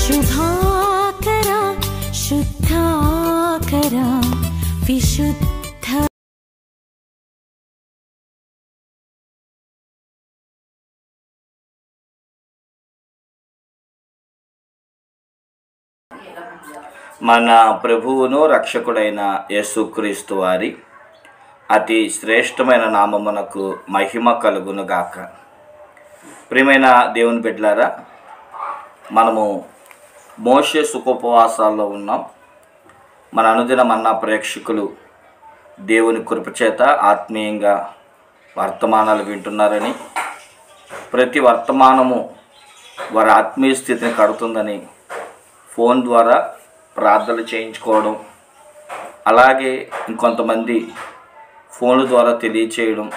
शुभाकरा शुद्धाकरा विशुद्ध మన ప్రభువును రక్షకుడైన యేసుక్రీస్తు వారి అతి శ్రేష్టమైన నామమునకు మహిమ కలుగును గాక. ప్రియమైన దేవుని బిడ్డలారా, మనము మోషే సుఖోపవాసాల్లో ఉన్నాం. మన అనుదిన మన్నా ప్రేక్షకులు దేవుని కృపచేత ఆత్మీయంగా వర్తమానాలు వింటున్నారని, ప్రతి వర్తమానము వారి ఆత్మీయ స్థితిని కడుతుందని ఫోన్ ద్వారా ప్రార్థనలు చేయించుకోవడం, అలాగే ఇంకొంతమంది ఫోన్ల ద్వారా తెలియచేయడం,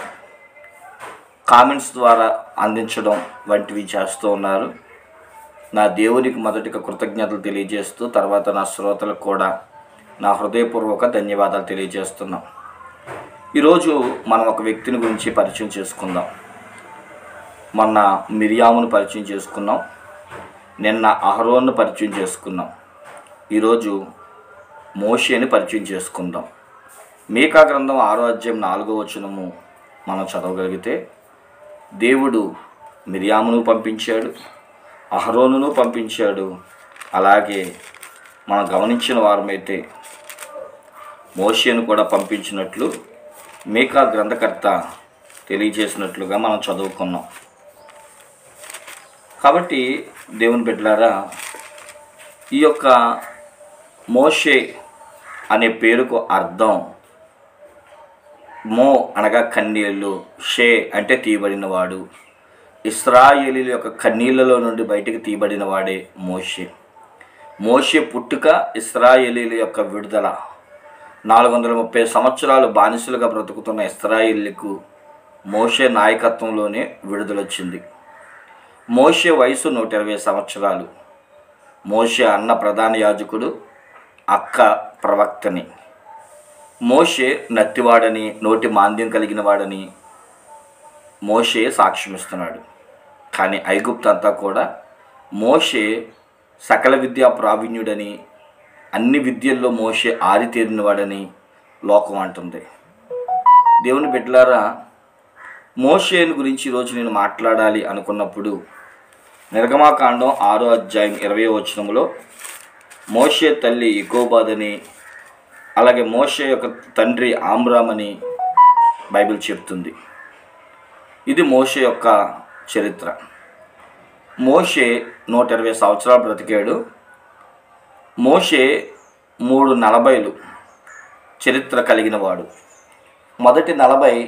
కామెంట్స్ ద్వారా అందించడం వంటివి చేస్తూ ఉన్నారు. నా దేవునికి మొదటిగా కృతజ్ఞతలు తెలియజేస్తూ, తర్వాత నా శ్రోతలకు కూడా నా హృదయపూర్వక ధన్యవాదాలు తెలియజేస్తున్నాం. ఈరోజు మనం ఒక వ్యక్తిని గురించి పరిచయం చేసుకుందాం. మొన్న మిరియామును పరిచయం చేసుకున్నాం, నిన్న అహరోన్ను పరిచయం చేసుకున్నాం. ఈరోజు మోషేని పరిచయం చేసుకుందాం. మీకా గ్రంథం 6వ అధ్యాయం 4వ వచనము మనం చదవగలిగితే, దేవుడు మిరియామును పంపించాడు, అహరోనును పంపించాడు. అలాగే మనం గమనించిన వారమైతే మోషేను కూడా పంపించినట్లు మీకా గ్రంథకర్త తెలియజేసినట్లుగా మనం చదువుకున్నాం. కాబట్టి దేవుని బిడ్డలారా, ఈ యొక్క మోషే అనే పేరుకు అర్థం మో అనగా కన్నీళ్ళు, షే అంటే తీయబడినవాడు. ఇశ్రాయేలీల యొక్క కన్నీళ్ళలో నుండి బయటికి తీయబడిన వాడే మోషే. మోషే పుట్టుక ఇశ్రాయేలీల యొక్క విడుదల. 430 సంవత్సరాలు బానిసలుగా బ్రతుకుతున్న ఇశ్రాయేలీలకు మోషే నాయకత్వంలోనే విడుదలొచ్చింది. మోషే వయసు 120 సంవత్సరాలు. మోషే అన్న ప్రధాన యాజకుడు, అక్క ప్రవక్తని. మోషే నత్తివాడని, నోటి మాంద్యం కలిగిన వాడని మోషే సాక్ష్యమిస్తున్నాడు. కానీ ఐగుప్తు అంతా కూడా మోషే సకల విద్యా ప్రావీణ్యుడని, అన్ని విద్యల్లో మోషే ఆరితేరినవాడని లోకం అంటుంది. దేవుని బిడ్డలారా, మోషేని గురించి ఈరోజు నేను మాట్లాడాలి అనుకున్నప్పుడు నిర్గమాకాండం 6వ అధ్యాయం 20వ వచనంలో మోషే తల్లి యెకోబాదని, అలాగే మోషే యొక్క తండ్రి ఆమ్రామని బైబిల్ చెప్తుంది. ఇది మోషే యొక్క చరిత్ర. మోషే 120 సంవత్సరాలు బ్రతికాడు. మోషే 340 చరిత్ర కలిగిన వాడు. మొదటి 40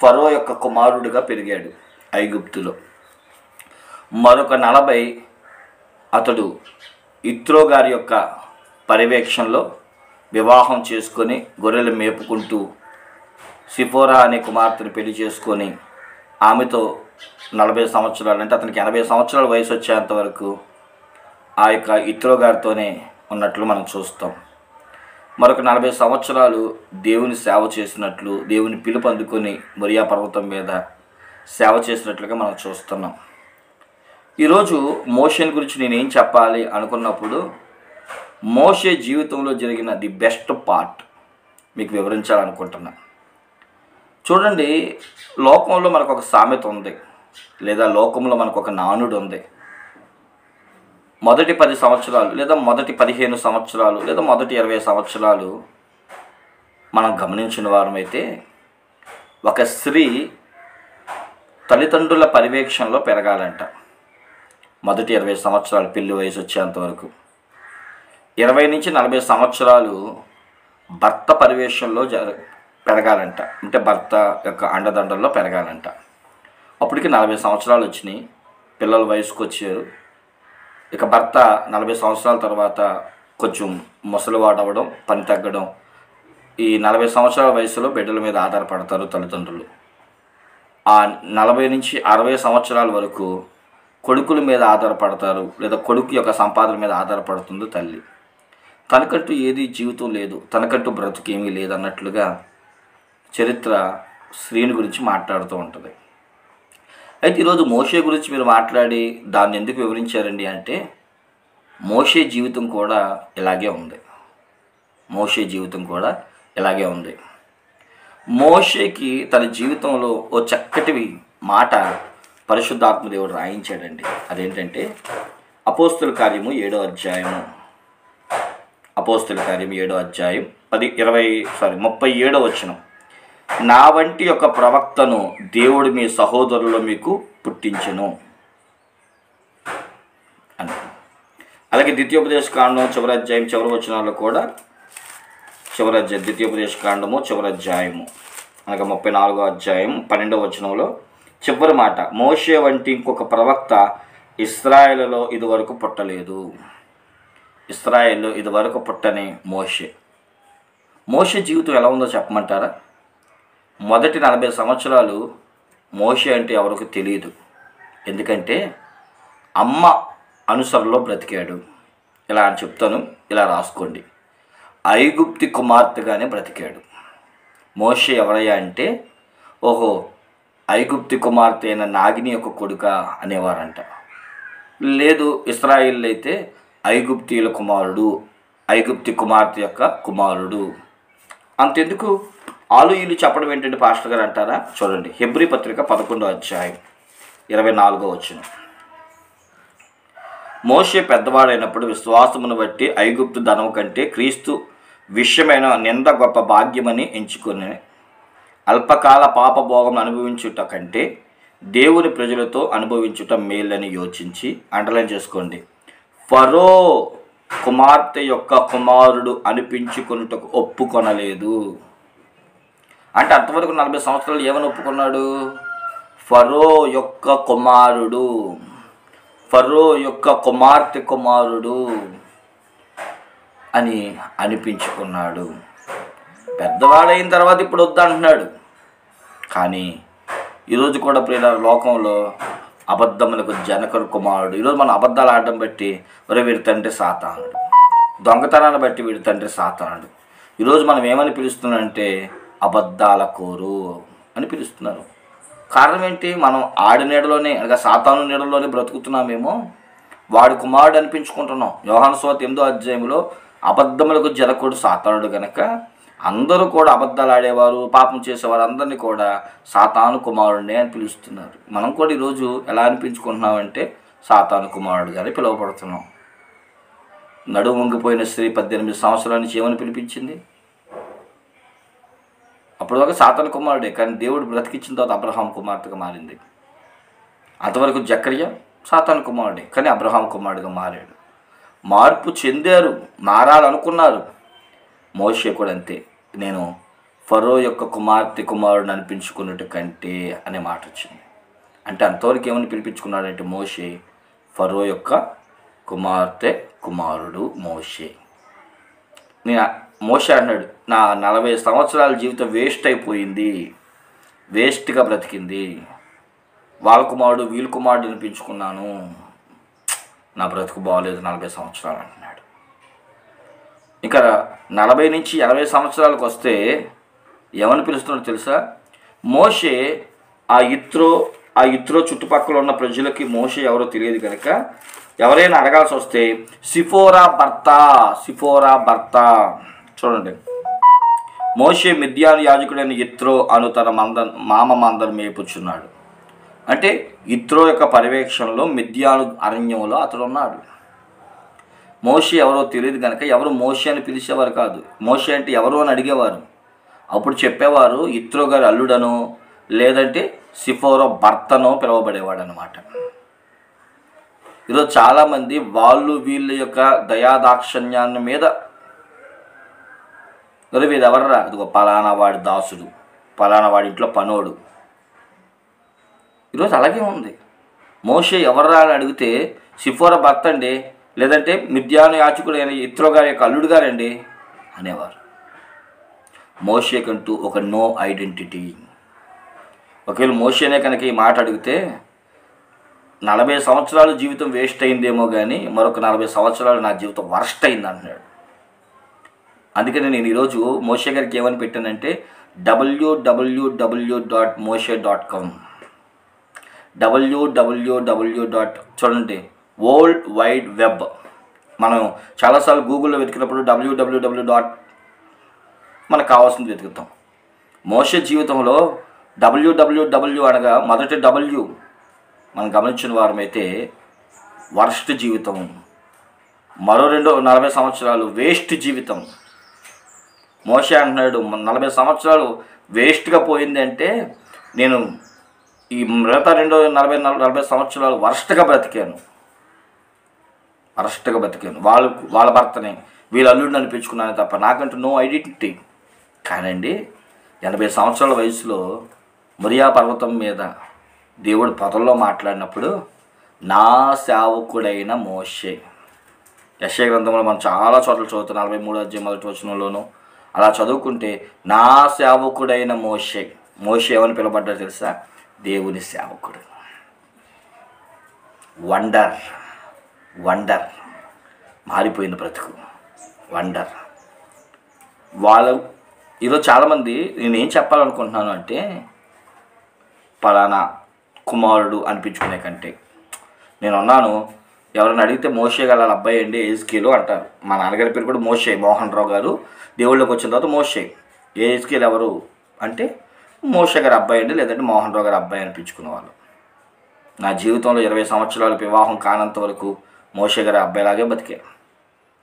ఫరో యొక్క కుమారుడిగా పెరిగాడు ఐగుప్తులో. మరొక 40 అతడు ఇత్రో గారి యొక్క పర్యవేక్షణలో వివాహం చేసుకొని గొర్రెలు మేపుకుంటూ సిపోరా అనే కుమార్తెను పెళ్లి చేసుకొని ఆమెతో 40 సంవత్సరాలు, అంటే అతనికి 80 సంవత్సరాల వయసు వచ్చేంత వరకు ఆ యొక్క ఇత్రో గారితోనే ఉన్నట్లు మనం చూస్తాం. మరొక 40 సంవత్సరాలు దేవుని సేవ చేసినట్లు, దేవుని పిలుపు అందుకొని మొరియా పర్వతం మీద సేవ చేసినట్లుగా మనం చూస్తున్నాం. ఈరోజు మోషేని గురించి నేనేం చెప్పాలి అనుకున్నప్పుడు, మోషే జీవితంలో జరిగిన ది బెస్ట్ పార్ట్ మీకు వివరించాలనుకుంటున్నా. చూడండి, లోకంలో మనకు ఒక సామెత ఉంది, లేదా లోకంలో మనకు ఒక నానుడు ఉంది. మొదటి 10 సంవత్సరాలు, లేదా మొదటి 15 సంవత్సరాలు, లేదా మొదటి 20 సంవత్సరాలు మనం గమనించిన వారమైతే ఒక స్త్రీ తల్లిదండ్రుల పర్యవేక్షణలో పెరగాలంట. మొదటి 20 సంవత్సరాలు పెళ్లి వయసు వచ్చేంత వరకు. 20 నుంచి 40 సంవత్సరాలు భర్త పర్యవేక్షణలో పెరగాలంట, అంటే భర్త యొక్క అండదండల్లో పెరగాలంట. అప్పటికి 40 సంవత్సరాలు వచ్చినాయి, పిల్లల వయసుకు వచ్చారు. ఇక భర్త 40 సంవత్సరాల తర్వాత కొంచెం ముసలివాడు అవ్వడం, పని తగ్గడం. ఈ 40 సంవత్సరాల వయసులో బిడ్డల మీద ఆధారపడతారు తల్లిదండ్రులు. ఆ 40 నుంచి 60 సంవత్సరాల వరకు కొడుకుల మీద ఆధారపడతారు, లేదా కొడుకు యొక్క సంపాదన మీద ఆధారపడుతుంది తల్లి. తనకంటూ ఏది జీవితం లేదు, తనకంటూ బ్రతుకేమీ లేదన్నట్లుగా చరిత్ర స్త్రీని గురించి మాట్లాడుతూ ఉంటుంది. అయితే ఈరోజు మోషే గురించి మీరు మాట్లాడి దాన్ని ఎందుకు వివరించారండి అంటే, మోషే జీవితం కూడా ఇలాగే ఉంది. మోషే జీవితం కూడా ఇలాగే ఉంది. మోషేకి తన జీవితంలో ఓ చక్కటి మాట పరిశుద్ధాత్మ దేవుడు రాయించాడండి. అదేంటంటే అపోస్తుల కార్యము 7వ అధ్యాయము, అపోస్తుల కార్యం 7వ అధ్యాయం 37వ వచనం. నా వంటి ఒక ప్రవక్తను దేవుడు మీ సహోదరులు మీకు పుట్టించెను అని. అలాగే ద్వితీయోపదేశ కాండం చివరి అధ్యాయం చివరి వచనాల్లో కూడా ద్వితీయోపదేశ కాండము చివరి అధ్యాయము అనగా 34వ అధ్యాయం 12వ వచనంలో చివరి మాట, మోషే వంటి ఇంకొక ప్రవక్త ఇశ్రాయేలులో ఇదివరకు పుట్టలేదు. ఇశ్రాయేల్లో ఇదివరకు పుట్టని మోషే. మోషే జీవితం ఎలా ఉందో చెప్పమంటారా? మొదటి 40 సంవత్సరాలు మోషే అంటే ఎవరికి తెలియదు. ఎందుకంటే అమ్మ అనుసరణలో బ్రతికాడు. ఇలా అని చెప్తాను, ఇలా రాసుకోండి. ఐగుప్తి కుమార్తెగానే బ్రతికాడు. మోషే ఎవరయ్యా అంటే, ఓహో ఐగుప్తి కుమార్తె అయిన నాగిని యొక్క కొడుక అనేవారంట. లేదు, ఇశ్రాయేలు అయితే ఐగుప్తీయుల కుమారుడు, ఐగుప్తి కుమార్తె యొక్క కుమారుడు. అంతెందుకు ఆలు ఈలు చెప్పడం ఏంటంటే పాస్టర్ గారు అంటారా? చూడండి, హెబ్రీ పత్రిక 11వ అధ్యాయం 24వ వచనం. మోషే పెద్దవాడైనప్పుడు విశ్వాసమును బట్టి ఐగుప్తు ధనము కంటే క్రీస్తు విషయమైన నింద గొప్ప భాగ్యమని ఎంచుకుని అల్పకాల పాపభోగం అనుభవించుట కంటే దేవుని ప్రజలతో అనుభవించుట మేలని యోచించి, అండర్లైన్ చేసుకోండి, ఫరో కుమార్తె యొక్క కుమారుడు అనిపించుకొనుటకు ఒప్పుకొనలేదు. అంటే అంతవరకు 40 సంవత్సరాలు ఏమని ఒప్పుకున్నాడు? ఫరో యొక్క కుమారుడు, ఫరో యొక్క కుమార్తె కుమారుడు అని అనిపించుకున్నాడు. పెద్దవాడైన తర్వాత ఇప్పుడు వద్దంటున్నాడు. కానీ ఈరోజు కూడా ప్రియుల లోకంలో అబద్ధములకు జనకుడు కుమారుడు. ఈరోజు మనం అబద్ధాలు ఆడడం బట్టి వీడి తండ్రి సాతానుడు, దొంగతనాన్ని బట్టి వీడి తండ్రి సాతానుడు. ఈరోజు మనం ఏమని పిలుస్తున్నామంటే అబద్ధాల కోరు అని పిలుస్తున్నారు. కారణం ఏంటి? మనం ఆడి నీడలోనే అనగా సాతాను నీడలోనే బ్రతుకుతున్నామేమో, వాడి కుమారుడు అనిపించుకుంటున్నాం. యోహాను సువార్త 8వ అధ్యాయంలో అబద్ధములకు జనకుడు సాతానుడు కనుక అందరూ కూడా అబద్ధాలు ఆడేవారు, పాపం చేసేవారు అందరినీ కూడా సాతాను కుమారుడినే అని పిలుస్తున్నారు. మనం కూడా ఈరోజు ఎలా అనిపించుకుంటున్నామంటే సాతాను కుమారుడుగానే పిలువబడుతున్నాం. నడుము వంగిపోయిన స్త్రీ 18 సంవత్సరాల నుంచి ఏమని పిలిపించింది? అప్పుడు దాకా సాతాను కుమారుడే, కానీ దేవుడు బ్రతికించిన తర్వాత అబ్రహాం కుమార్తెగా మారింది. అంతవరకు జకర్యా సాతాను కుమారుడే, కానీ అబ్రహాం కుమారుడిగా మారాడు. మార్పు చెందారు, మారాలనుకున్నారు. మోషే కూడా అంతే. నేను ఫరో యొక్క కుమార్తె కుమారుడు అనిపించుకున్నట్టు కంటే అనే మాట వచ్చింది. అంటే అంతవరకు ఏమని పిలిపించుకున్నాడంటే మోషే ఫరో యొక్క కుమార్తె కుమారుడు మోషే. మోషే అన్నాడు, నా 40 సంవత్సరాల జీవితం వేస్ట్ అయిపోయింది, వేస్ట్గా బ్రతికింది. వాళ్ళ కుమారుడు వీళ్ళ కుమారుడు అనిపించుకున్నాను, నా బ్రతుకు బాగోలేదు 40 సంవత్సరాలు అంటున్నాడు. ఇంకా 40 నుంచి 80 సంవత్సరాలకు వస్తే ఏమని పిలుస్తున్నాడు తెలుసా? మోషే ఆ ఇత్రో చుట్టుపక్కల ఉన్న ప్రజలకి మోషే ఎవరో తెలియదు కనుక ఎవరైనా అడగాల్సి వస్తే సిఫోరా భర్త. చూడండి, మోషే మిద్యాను యాజకుడైన ఇత్రో అను తన మామ మందను మేపుచున్నాడు. అంటే ఇత్రో యొక్క పర్యవేక్షణలో మిద్యాను అరణ్యంలో అతడు ఉన్నాడు. మోషే ఎవరో తెలియదు కనుక ఎవరు మోషే అని పిలిచేవారు కాదు. మోషే అంటే ఎవరు అని అడిగేవారు. అప్పుడు చెప్పేవారు ఇత్రో గారి అల్లుడనో లేదంటే సిఫోరో భర్తనో పిలువబడేవాడు అనమాట. ఈరోజు చాలామంది వీళ్ళ యొక్క దయాదాక్షణ్యాన్ని మీద వీడు ఎవర్రా, ఇదిగో పలానా వాడి దాసుడు, పలానా వాడి ఇంట్లో పనోడు. ఈరోజు అలాగే ఉంది. మోషే ఎవర్రా అని అడిగితే సిఫోరా భర్త అండి, లేదంటే మిద్యాను యాజకుడు అయిన ఇత్రో గారి యొక్క అల్లుడు గారండి అనేవారు. మోషేకంటూ ఒక నో ఐడెంటిటీ. ఒకవేళ మోషేనే కనుక ఈ మాట అడిగితే 40 సంవత్సరాలు జీవితం వేస్ట్ అయిందేమో కానీ మరొక 40 సంవత్సరాలు నా జీవితం వర్స్ట్ అయింది అంటున్నాడు. అందుకని నేను ఈరోజు మోషే గారికి ఏమని పెట్టానంటే www.moshe.com. చూడండి, వరల్డ్ వైడ్ వెబ్. మనం చాలాసార్లు గూగుల్లో వెతికినప్పుడు www. మనకు కావాల్సింది వెతుకుతాం. మోషే జీవితంలో www అనగా మొదటి W మనం గమనించిన వారమైతే వర్స్ట్ జీవితం, మరో 40 సంవత్సరాలు వేస్ట్ జీవితం. మోషే అంటున్నాడు 40 సంవత్సరాలు వేస్ట్గా పోయింది అంటే నేను ఈ మిగతా 40 సంవత్సరాలు వరస్ట్గా బ్రతికాను. వాళ్ళ భర్తని వీళ్ళ అల్లుడిని అనిపించుకున్నాను తప్ప నాకంటూ నో ఐడెంటిటీ. కానండి 80 సంవత్సరాల వయసులో మొరియా పర్వతం మీద దేవుడు పొదల్లో మాట్లాడినప్పుడు నా సేవకుడైన మోషే, యెషయా గ్రంథంలో మనం చాలా చోట్ల చదువుతాం, 43వ అధ్యాయం 1వ వచనంలోనూ అలా చదువుకుంటే నా సేవకుడైన మోషే ఏమని పిలవబడ్డాడు తెలుసా? దేవుని సేవకుడు. వండర్ మారిపోయిన బ్రతుకు వండర్. వాళ్ళు ఈరోజు చాలామంది నేనేం చెప్పాలనుకుంటున్నాను అంటే పలానా కుమారుడు అనిపించుకునే కంటే నేను అన్నాను, ఎవరైనా అడిగితే మోషే గల అబ్బాయి అండి ఏజ్కేలు అంటారు. మా నాన్నగారి పేరు కూడా మోషే, మోహన్ రావు గారు. దేవుళ్ళకి వచ్చిన తర్వాత మోషే. ఏజ్కేలు ఎవరు అంటే మోషే గారి అబ్బాయి అండి, లేదంటే మోహన్ రావు గారి అబ్బాయి అనిపించుకునేవాళ్ళు. నా జీవితంలో 20 సంవత్సరాలు వివాహం కానంత వరకు మోషే గారి అబ్బాయిలాగే బతికే.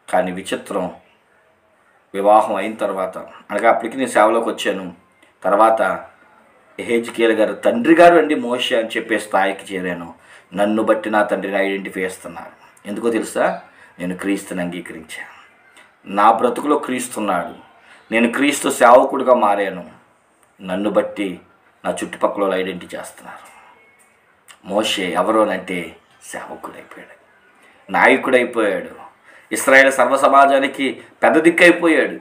కానీ విచిత్రం, వివాహం అయిన తర్వాత అనగా అప్పటికి నేను సేవలోకి వచ్చాను. తర్వాత ఎహెజ్కేలు గారు తండ్రి గారు అండి మోషే అని చెప్పే స్థాయికి చేరాను. నన్ను బట్టి నా తండ్రిని ఐడెంటిఫై చేస్తున్నారు. ఎందుకో తెలుసా? నేను క్రీస్తుని అంగీకరించాను. నా బ్రతుకులో క్రీస్తున్నాడు. నేను క్రీస్తు సేవకుడిగా మారాను. నన్ను బట్టి నా చుట్టుపక్కల ఐడెంటిఫై చేస్తున్నారు. మోషే ఎవరోనంటే సేవకుడైపోయాడు, నాయకుడైపోయాడు, ఇశ్రాయేలు సర్వ సమాజానికి పెద్ద దిక్కైపోయాడు.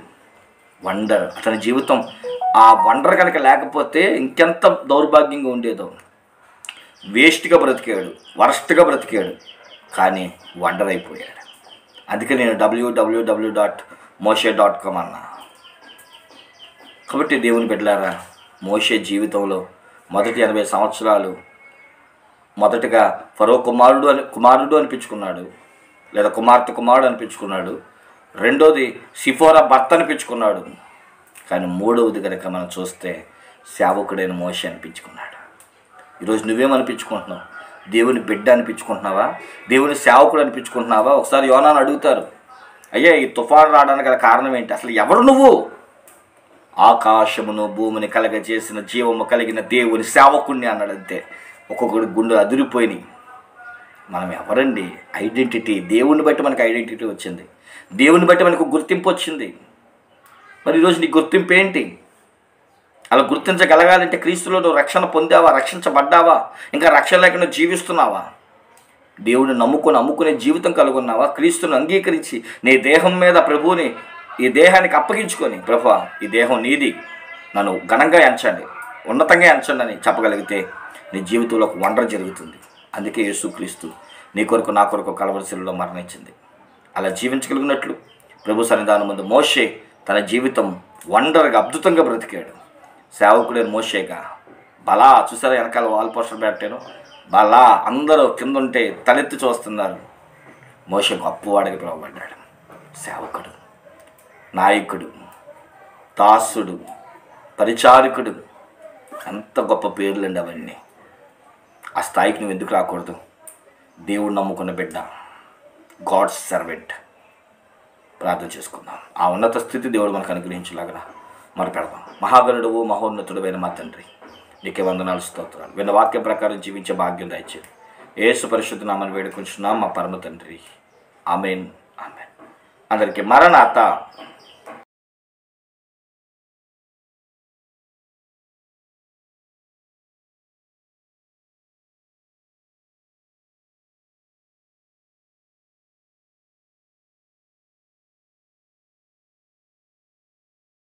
వండర్. అతని జీవితం ఆ వండర్ కనుక లేకపోతే ఇంకెంత దౌర్భాగ్యంగా ఉండేదో. వేస్ట్గా బ్రతికాడు, వరస్ట్గా బ్రతికాడు, కానీ వండర్ అయిపోయాడు. అందుకే నేను www.moshe.com అన్నా. కాబట్టి దేవుని బిడ్డలారా, మోషే జీవితంలో మొదటి 80 సంవత్సరాలు మొదటగా ఫరో కుమారుడు అనిపించుకున్నాడు, లేదా కుమారుడు అనిపించుకున్నాడు. రెండోది సిఫోరా భర్త అనిపించుకున్నాడు. కానీ మూడవది కనుక మనం చూస్తే సేవకుడైన మోషే అనిపించుకున్నాడు. ఈరోజు నువ్వేమనిపించుకుంటున్నావు? దేవుని బిడ్డ అనిపించుకుంటున్నావా? దేవుని సేవకుడు అనిపించుకుంటున్నావా? ఒకసారి యోనాను అడుగుతారు, అయ్యా ఈ తుఫాను రావడానికి గల కారణం ఏంటి? అసలు ఎవరు నువ్వు? ఆకాశమును భూమిని కలగజేసిన జీవము కలిగిన దేవుని సేవకుడిని అన్నాడు. అంతే. ఒక్కొక్కడి గుండెలు అదిరిపోయినాయి. మనం ఎవరండి? ఐడెంటిటీ. దేవుని బట్టి మనకు ఐడెంటిటీ వచ్చింది, దేవుని బట్టి మనకు గుర్తింపు వచ్చింది. మరి ఈరోజు నీ గుర్తింపు ఏంటి? అలా గుర్తించగలగాలంటే క్రీస్తులో నువ్వు రక్షణ పొందావా? రక్షించబడ్డావా? ఇంకా రక్షణ లేకుండా జీవిస్తున్నావా? దేవుని నమ్ముకునే జీవితం కలుగున్నావా? క్రీస్తుని అంగీకరించి నీ దేహం మీద ప్రభువుని ఈ దేహానికి అప్పగించుకొని, ప్రభువా ఈ దేహం నీది, నన్ను ఘనంగా ఎంచండి, ఉన్నతంగా ఎంచండి అని చెప్పగలిగితే నీ జీవితంలో ఒక వండర్ జరుగుతుంది. అందుకే యేసుక్రీస్తు నీ కొరకు నా కొరకు కలవరి శిలువలో మరణించింది. అలా జీవించగలిగినట్లు ప్రభు సన్నిధానం ముందు మోషే తన జీవితం వండర్గా అద్భుతంగా బ్రతికాడు. సేవకుడైన మోషేగా బలా చూసారా, వెనకాల వాల్ పోస్టర్ పెట్టాను, బలా అందరూ కింద ఉంటే తలెత్తి చూస్తున్నారు. మోషే గొప్పవాడికి పిలువబడ్డాడు. సేవకుడు, నాయకుడు, దాసుడు, పరిచారకుడు, ఎంత గొప్ప పేర్లండి అవన్నీ. ఆ స్థాయికి నువ్వు ఎందుకు రాకూడదు? దేవుడు నమ్ముకున్న బిడ్డ, గాడ్స్ సర్వెంట్. ప్రార్థన చేసుకుందాం. ఆ ఉన్నత స్థితి దేవుడు మనకు అనుగ్రహించలాగా మరి పెడదాం. మహాగణుడువు మహోన్నతుడైన మా తండ్రి, నీకే వందనాలు, స్తోత్రాలు. విన్న వాక్యం ప్రకారం జీవించే భాగ్యం దయచేది. యేసు పరిశుద్ధ నామమున వేడుకుంటున్నాం మా పరమ తండ్రి. ఆమేన్. ఆమేన్. అందరికీ మరణాత.